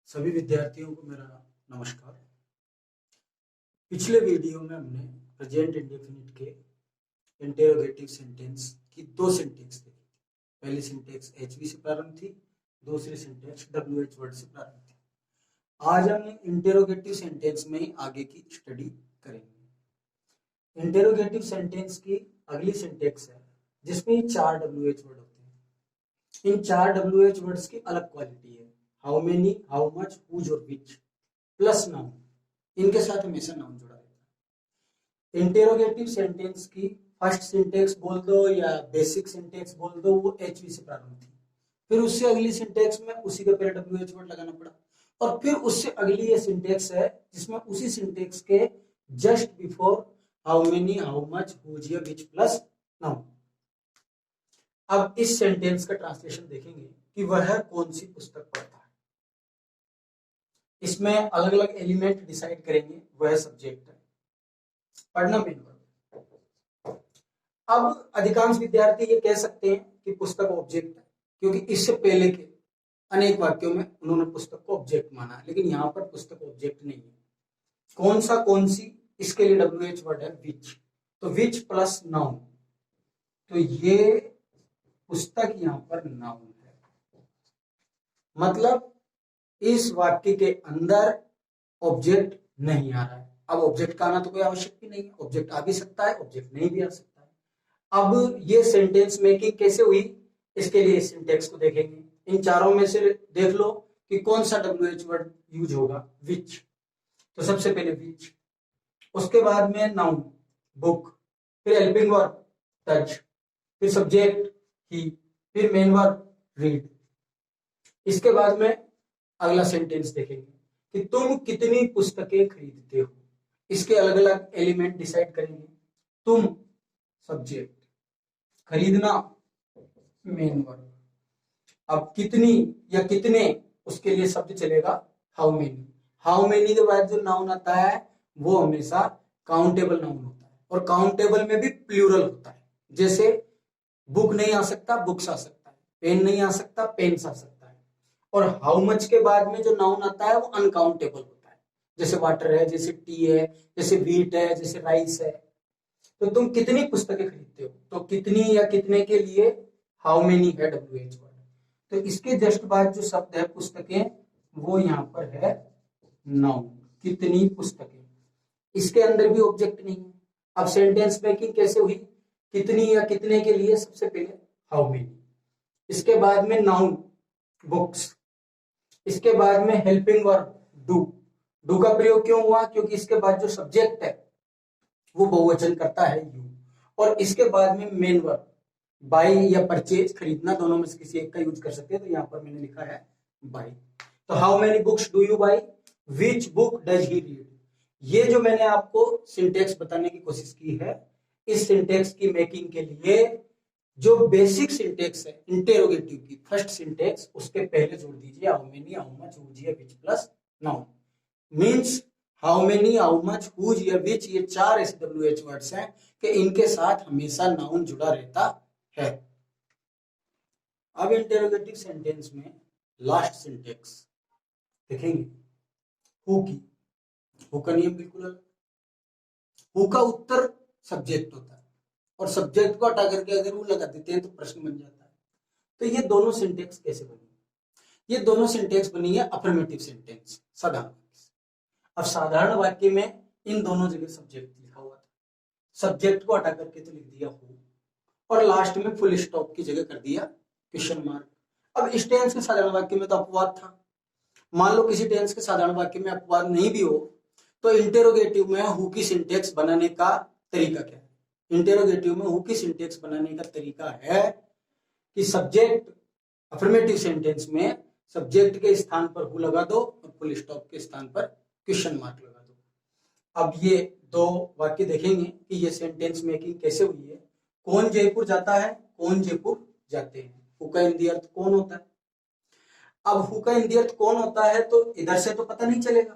सभी विद्यार्थियों को मेरा नमस्कार। पिछले वीडियो में हमने प्रेजेंट इंडेफिनिट के इंटेरोगेटिव सेंटेंस की दो सिंटेक्स देखी थी। पहली सिंटेक्स HV से प्रारंभ थी, दूसरी सिंटेक्स WH वर्ड से प्रारंभ थी। आज हम इंटेरोगेटिव सेंटेंस में ही आगे की स्टडी करेंगे। इंटेरोगेटिव सेंटेंस की अगली सिंटेक्स है जिसमें 4 WH वर्ड होते हैं। इन 4 WH वर्ड्स की अलग क्वालिटी है, how many, how much, whose और विच प्लस नाउन। इनके साथ हमेशा नाउन जुड़ा रहता है। इंटेरोगेटिव सेंटेंस की फर्स्ट सिंटेक्स बोल दो या बेसिक सिंटेक्स बोल दो, वो HV से प्रारंभ थी। फिर उससे अगली सिंटेक्स में उसी का पहले WH वर्ड लगाना पड़ा, और फिर उससे अगली ये सिंटेक्स है जिसमें उसी सिंटेक्स के just before how many, how much, whose या विच प्लस नाउन। अब इस सेंटेंस का ट्रांसलेशन देखेंगे कि वह कौन सी पुस्तक पढ़ता है। इसमें अलग अलग एलिमेंट डिसाइड करेंगे। वह सब्जेक्ट है, पढ़ना मेन वर्ब। अब अधिकांश विद्यार्थी ये कह सकते हैं कि पुस्तक ऑब्जेक्ट है, क्योंकि इससे पहले के अनेक वाक्यों में उन्होंने पुस्तक को ऑब्जेक्ट माना है, लेकिन यहाँ पर पुस्तक ऑब्जेक्ट नहीं है। कौन सा, कौन सी, इसके लिए WH वर्ड है विच। तो विच प्लस नाउन, तो ये पुस्तक यहाँ पर नाउन है। मतलब इस वाक्य के अंदर ऑब्जेक्ट नहीं आ रहा है। अब ऑब्जेक्ट का आना तो कोई आवश्यक ही नहीं है, ऑब्जेक्ट आ भी सकता है, ऑब्जेक्ट नहीं भी आ सकता है। अब ये सेंटेंस मेकिंग कैसे हुई, इसके लिए सिंटेक्स को देखेंगे। इन चारों में से देख लो कि कौन सा WH वर्ड यूज होगा, विच। तो सबसे पहले विच, उसके बाद में नाउन बुक, फिर हेल्पिंग वर्ब टच, फिर सब्जेक्ट ही, फिर मेन वर्ब रीड। इसके बाद में अगला सेंटेंस देखेंगे कि तुम कितनी पुस्तकें खरीदते हो। इसके अलग अलग एलिमेंट डिसाइड करेंगे। तुम सब्जेक्ट, खरीदना मेन वर्ब। अब कितनी या कितने, उसके लिए शब्द चलेगा हाउ मेनी। हाउ मेनी के बाद जो नाउन आता है वो हमेशा काउंटेबल नाउन होता है, और काउंटेबल में भी प्लूरल होता है। जैसे बुक नहीं आ सकता, बुक्स आ सकता है, पेन नहीं आ सकता, पेन्स आ सकता है। और हाउ मच के बाद में जो नाउन आता है वो अनकाउंटेबल होता है, जैसे वाटर है, जैसे टी है, जैसे व्हीट है, जैसे राइस है। तो तुम कितनी पुस्तकें खरीदते हो, तो कितनी या कितने के लिए हाउ मेनी है WH वर्ड। तो इसके जस्ट बाद जो शब्द है पुस्तकें, वो यहाँ पर है नाउन, कितनी पुस्तकें। इसके अंदर भी ऑब्जेक्ट नहीं है। अब सेंटेंस मेकिंग कैसे हुई, कितनी या कितने के लिए सबसे पहले हाउ मेनी, इसके बाद में नाउन बुक्स, इसके बाद में हेल्पिंग वर्ब डू। डू का प्रयोग क्यों हुआ, क्योंकि इसके बाद जो सब्जेक्ट है वो बहुवचन करता है यू, और इसके बाद में मेन वर्ब बाई या परचेज, खरीदना, दोनों में से किसी एक का यूज कर सकते हैं। तो यहाँ पर मैंने लिखा है बाई। तो how many books do you by, which book does he read. ये जो मैंने आपको सिंटेक्स बताने की कोशिश की है, इस सिंटेक्स की मेकिंग के लिए जो बेसिक सिंटेक्स है इंटेरोगेटिव की फर्स्ट सिंटेक्स, उसके पहले जोड़ दीजिए how many, how much, whose या which plus noun. Means how many, how much, whose या विच, ये 4 ऐसे WH वर्ड्स हैं कि इनके साथ हमेशा नाउन जुड़ा रहता है। अब इंटेरोगेटिव सेंटेंस में लास्ट सिंटेक्स देखेंगे हु की। हु का नियम बिल्कुल अलग। हु का उत्तर सब्जेक्ट होता है, और सब्जेक्ट को हटा करके अगर वो लगा देते हैं तो प्रश्न बन जाता है। तो ये दोनों सिंटेक्स कैसे बनी, ये दोनों सिंटेक्स बनी है अफर्मेटिव सेंटेंस, साधारण। अब साधारण वाक्य में इन दोनों जगह सब्जेक्ट लिखा हुआ था, सब्जेक्ट को हटा करके तो लिख दिया हु, और लास्ट में फुल स्टॉप की जगह कर दिया क्वेश्चन मार्क। अब इस टेंस के साधारण वाक्य में तो अपवाद था। मान लो किसी टेंस के साधारण वाक्य में अपवाद नहीं भी हो, तो इंटेरोगेटिव में हु की सिंटेक्स बनाने का तरीका क्या है। इंटेरोगेटिव में हु की सिंटेक्स बनाने का तरीका है कि सब्जेक्ट, अफर्मेटिव सेंटेंस में सब्जेक्ट के स्थान पर हु लगा दो और फुल स्टॉप के स्थान पर क्वेश्चन मार्क लगा दो। अब ये दो वाक्य देखेंगे कि ये सेंटेंस मेकिंग कैसे हुई है। कौन जयपुर जाता है, कौन जयपुर जाते हैं। हु का इन दी अर्थ कौन होता है। अब हु का इन दी अर्थ कौन होता है, तो इधर से तो पता नहीं चलेगा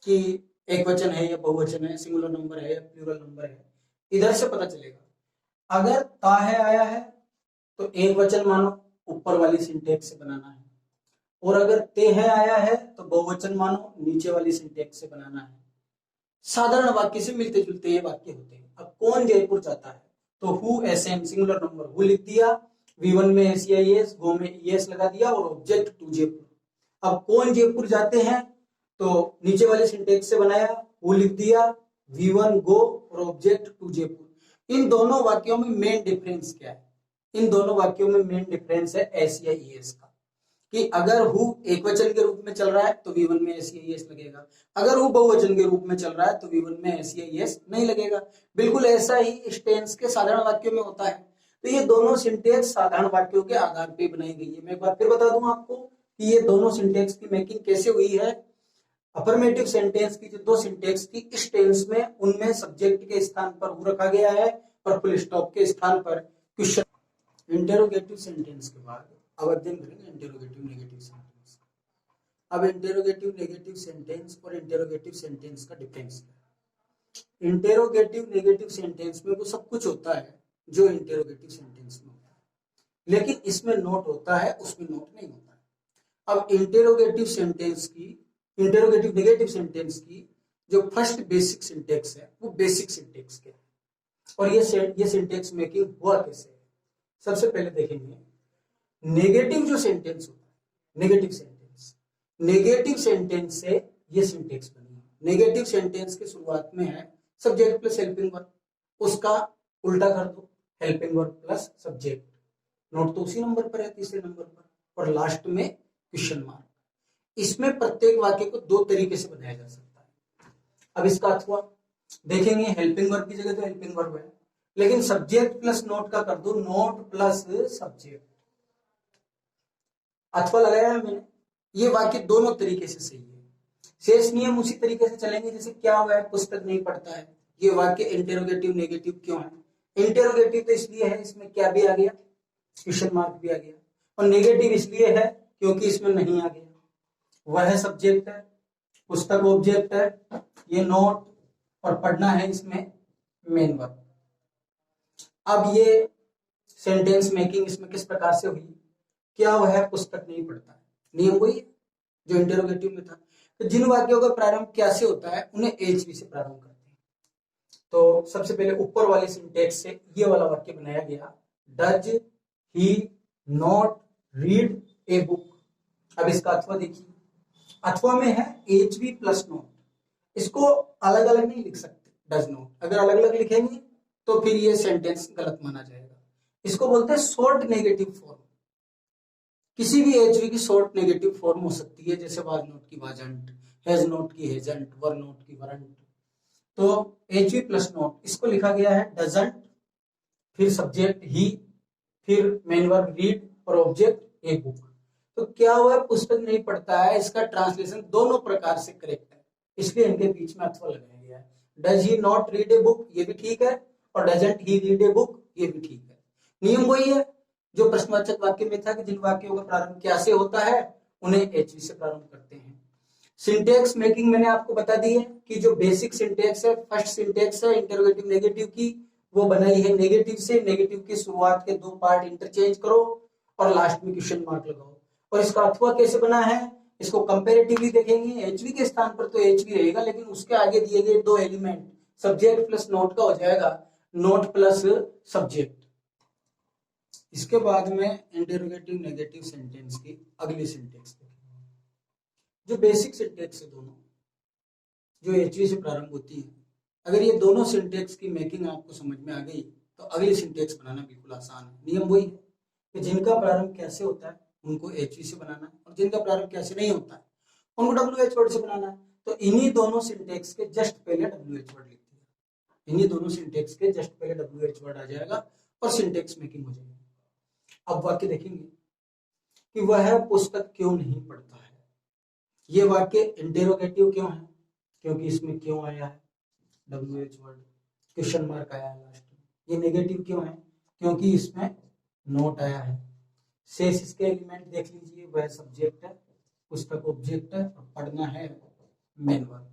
कि एक वचन है या बहुवचन है, सिंगुलर नंबर है या प्लूरल नंबर है। इधर से पता चलेगा। अगर ता है आया है तो एक वचन मानो ऊपर वाली सिंटेक्स से बनाना है, और अगर ते है आया है तो बहुवचन मानो, नीचे वाली सिंटेक्स से बनाना है। साधारण वाक्य से मिलते जुलते ये वाक्य होते हैं। अब कौन जयपुर जाता है, तो हु एसएम सिंगुलर नंबर हु लिख दिया, V1 में एस गो में ES लगा दिया और ऑब्जेक्ट टू जयपुर। अब कौन जयपुर जाते हैं, तो नीचे वाले सिंटेक्स से बनाया, हु लिख दिया, V1 गो और ऑब्जेक्ट टू जयपुर। इन दोनों वाक्यों में मेन डिफरेंस क्या है, इन दोनों वाक्यों में मेन डिफरेंस है एस या ES का, कि अगर हु एकवचन के रूप में चल रहा है तो V1 में एस या ES लगेगा, अगर हु बहुवचन के रूप में चल रहा है तो V1 में एस या ES नहीं लगेगा। बिल्कुल ऐसा ही इस टेंस के साधारण वाक्यों में होता है। तो ये दोनों सिंटेक्स साधारण वाक्यों के आधार पर बनाई गई है। मैं एक बार फिर बता दूं आपको कि ये दोनों सिंटेक्स की मेकिंग कैसे हुई है। अफर्मेटिव सेंटेंस की जो दो सिंटेक्स थी इस टेंस में, उनमें सब्जेक्ट के स्थान पर हु रखा गया है और फुल स्टॉप के स्थान पर क्वेश्चन। इंटेरोगेटिव सेंटेंस के बाद अब अध्ययन करेंगे इंटेरोगेटिव नेगेटिव सेंटेंस। अब इंटेरोगेटिव नेगेटिव सेंटेंस और इंटेरोगेटिव सेंटेंस का डिफरेंस है। इंटेरोगेटिव नेगेटिव सेंटेंस में वो सब कुछ होता है जो इंटेरोगेटिव सेंटेंस में होता है, लेकिन इसमें नोट होता है, उसमें नोट नहीं होता है। अब इंटेरोगेटिव सेंटेंस की, इंटेरोगेटिव नेगेटिव सेंटेंस की जो फर्स्ट बेसिक सिंटेक्स है वो बेसिक सिंटेक्स क्या है और ये सिंटेक्स मेकिंग हुआ कैसे है। सबसे पहले देखेंगे नेगेटिव जो सेंटेंस होता है, नेगेटिव सेंटेंस से ये सिंटेक्स बनी है। नेगेटिव सेंटेंस की शुरुआत में है सब्जेक्ट प्लस हेल्पिंग वर्ब, उसका उल्टा कर दो helping verb plus subject, note तो उसी नंबर पर है, तीसरे नंबर पर, और लास्ट में क्वेश्चन मार्क। इसमें प्रत्येक वाक्य को दो तरीके से बनाया जा सकता है। अब इसका अथवा देखेंगे, हेल्पिंग वर्ब की जगह तो हेल्पिंग वर्ब है, लेकिन सब्जेक्ट प्लस नोट का कर दो नोट प्लस सब्जेक्ट, अथवा लगाया है मैंने। ये वाक्य दोनों तरीके से सही है। शेष नियम उसी तरीके से चलेंगे जैसे क्या हुआ है, पुस्तक नहीं पढ़ता है। ये वाक्य इंटेरोगेटिव नेगेटिव क्यों है? इंटेरोगेटिव तो इसलिए है इसमें क्या भी आ गया, क्वेश्चन मार्क भी आ गया, और नेगेटिव इसलिए है क्योंकि इसमें नहीं आ गया। वह सब्जेक्ट है, पुस्तक ऑब्जेक्ट है, ये नोट, और पढ़ना है इसमें मेन वर्ब। अब ये सेंटेंस मेकिंग इसमें किस प्रकार से हुई, क्या वह पुस्तक नहीं पढ़ता है, नियम वही है जो इंटेरोगेटिव में था। तो जिन वाक्यों का प्रारंभ क्या से होता है उन्हें एचवी से प्रारंभ करते हैं। तो सबसे पहले ऊपर वाले सिंटेक्स से ये वाला वाक्य बनाया गया, does he not read a book. अब इसका अथवा देखिए, अथवा में है एचवी प्लस नॉट, इसको अलग अलग नहीं लिख सकते, डज नॉट अगर अलग अलग लिखेंगे तो फिर ये सेंटेंस गलत माना जाएगा। इसको बोलते हैं शॉर्ट नेगेटिव फॉर्म। किसी भी एचवी की शॉर्ट नेगेटिव फॉर्म हो सकती है, जैसे वाज नॉट की वाजंट, हैज नॉट की हेजंट, वर नॉट की वरंट। तो एचवी प्लस नॉट, इसको लिखा गया है डजंट, फिर सब्जेक्ट ही, फिर मेन वर्ब रीड और ऑब्जेक्ट ए बुक। तो क्या हुआ, पुस्तक नहीं पढ़ता है, इसका ट्रांसलेशन दोनों प्रकार से करेक्ट है, इसलिए इनके बीच में अथवा लगाया गया है। Does he not read a book, ये भी ठीक है, और doesn't he read a book, ये भी ठीक है। नियम वही है जो प्रश्नवाचक वाक्य में था कि जिन वाक्यों का प्रारंभ क्या से होता है उन्हें एचवी से प्रारंभ करते हैं। सिंटेक्स मेकिंग मैंने आपको बता दी है कि जो बेसिक सिंटेक्स है, फर्स्ट सिंटेक्स है इंटेरोगेटिव नेगेटिव की, वो बनाई है नेगेटिव से। नेगेटिव की शुरुआत के दो पार्ट इंटरचेंज करो और लास्ट में क्वेश्चन मार्क लगाओ। और इसका अथवा कैसे बना है, इसको कंपैरेटिवली देखेंगे। एचवी के स्थान पर तो एचवी रहेगा, लेकिन उसके आगे दिए गए दो एलिमेंट सब्जेक्ट प्लस नोट का हो जाएगा नोट प्लस सब्जेक्ट। इसके बाद में इंटेरोगेटिव नेगेटिव सेंटेंस की अगली सिंटेक्स देखेंगे, जो बेसिक सिंटेक्स है दोनों, जो एचवी से प्रारंभ होती है। अगर ये दोनों सिंटेक्स की मेकिंग आपको समझ में आ गई तो अगली सिंटेक्स बनाना बिल्कुल आसान है। नियम वही है कि जिनका प्रारंभ कैसे होता है उनको एचवी से बनाना है, और जिनका प्रारंभ कैसे नहीं होता है उनको डब्ल्यूएच वर्ड से बनाना है। तो इन्हीं दोनों सिंटेक्स के जस्ट पहले डब्ल्यूएच वर्ड लिख दिया, इन्हीं दोनों सिंटेक्स के जस्ट पहले डब्ल्यूएच वर्ड आ जाएगा और सिंटेक्स मेकिंग हो जाएगी। अब वाक्य देखेंगे कि वह पुस्तक क्यों नहीं पढ़ता है। ये वाक्य इंटेरोगेटिव क्यों है, क्योंकि इसमें क्यों आया है, डब्ल्यूएच वर्ड, क्वेश्चन मार्क आया है लास्ट में। ये नेगेटिव क्यों है, क्योंकि इसमें नोट आया है। शेष इसके एलिमेंट देख लीजिए, वह सब्जेक्ट है, पुस्तक ऑब्जेक्ट है, और पढ़ना है मेन वर्ब।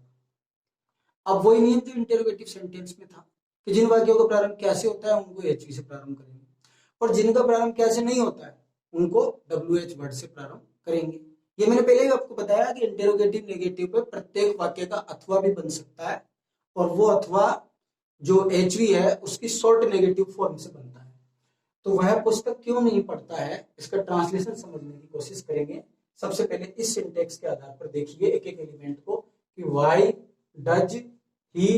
अब वही नियम जो इंटेरोगेटिव सेंटेंस में था कि जिन वाक्यों का प्रारंभ कैसे होता है उनको एचवी से प्रारंभ करेंगे, और जिनका प्रारंभ कैसे नहीं होता है उनको डब्ल्यूएच वर्ड से प्रारंभ करेंगे। ये मैंने पहले ही आपको बताया कि इंटेरोगेटिव नेगेटिव पे प्रत्येक वाक्य का अथवा भी बन सकता है, और वो अथवा जो एचवी है उसकी शॉर्ट नेगेटिव फॉर्म से बनता है। तो वह पुस्तक क्यों नहीं पढ़ता है, इसका ट्रांसलेशन समझने की कोशिश करेंगे। सबसे पहले इस सिंटेक्स के आधार पर देखिए एक एक एलिमेंट को कि why does he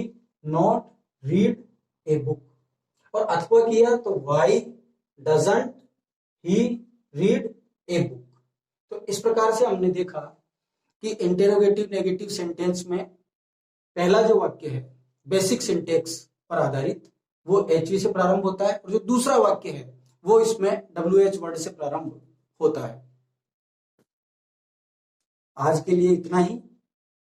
not read a book, और अथवा किया तो why doesn't he read a book. तो इस प्रकार से हमने देखा कि इंटेरोगेटिव नेगेटिव सेंटेंस में पहला जो वाक्य है बेसिक सिंटेक्स पर आधारित वो एचवी से प्रारंभ होता है, और जो दूसरा वाक्य है वो इसमें WH वर्ड से प्रारंभ होता है। आज के लिए इतना ही।